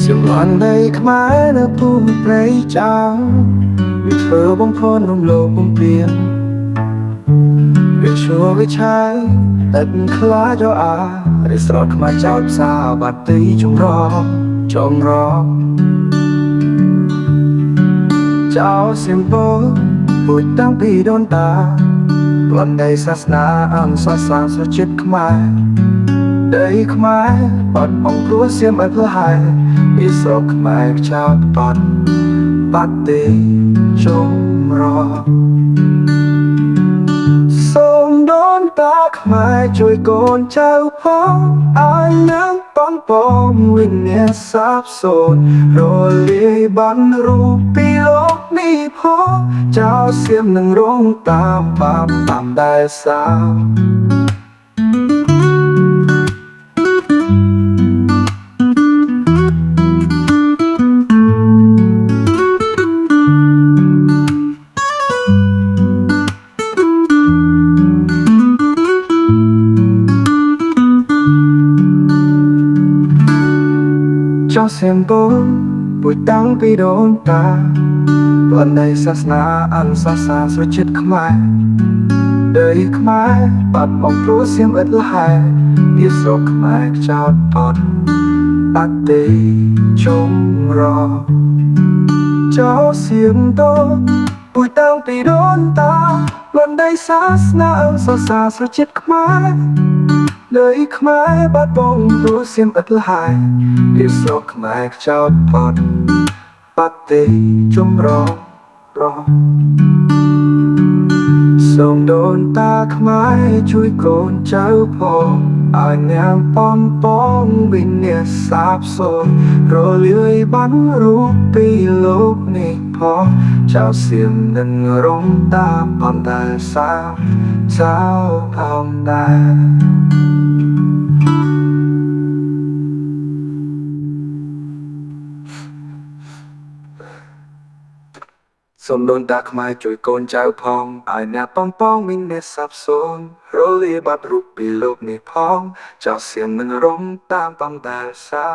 Simulan đầy khmáiនៅភូមិព្រៃចោលវាធ្វើបំផុនរំលោភបំពានវាឈួរវាឆាយតែខ្លាចអារិស្រត់ខ្មៅចោលផ្សារបាត់ទីចម្រចោលសៀមបូពួយតាំងពីដូនតាប្លន់នៃសាសនាអង្គសាសនាសុចិត្តខ្មែរដីខ្មែរបាត់បង់ព្រោះសៀមឲ្យផ្លាយពីស្រុកខ្មែរចោលបាត់ទីចម្រោសូមដូនតាខ្មែរជួយកូនចៅផងឲ្យនឹងបងបងវិញ្ញាណសាបសូន្យរលាយបានរូបពីលោកនេះផងចៅសៀមនឹងរងតាមបាបតាមដែលសាចោះសៀមបូពួយតាំងពីដូនតាប្លន់នៃសាសនាអង្គសាសនាសុចិត្តខ្មែរដីខ្មែរបាត់បង់ព្រោះសៀមឥតលហែពីស្រុកខ្មែរចោលបាត់ទីចម្រោចោះសៀមតូពួយតាំងពីដូនតាប្លន់នៃសាសនាអង្គសាសនាសុចិត្តខ្មែរដីខ្មែរបាត់បង់ព្រោះសៀមឥតលហែពីស្រុកខ្មែរចោលបាត់ទីចម្រោសូមដូនតាខ្មែរជួយកូនចៅផងឲ្យនាងបងបងវិញ្ញាណសាបសូន្យរលាយបានរូបពីលោកនេះផងចៅសៀមនឹងរងតាមបំតែសាចៅផងដែរសូមដូនតាខ្មែរជួយកូនចៅផងឲ្យអ្នកបងបងមានអ្នកសាបសូន្យរលាយបាត់រូបពីលោកនេះផងចៅសៀមនឹងរងតាមបំតែសា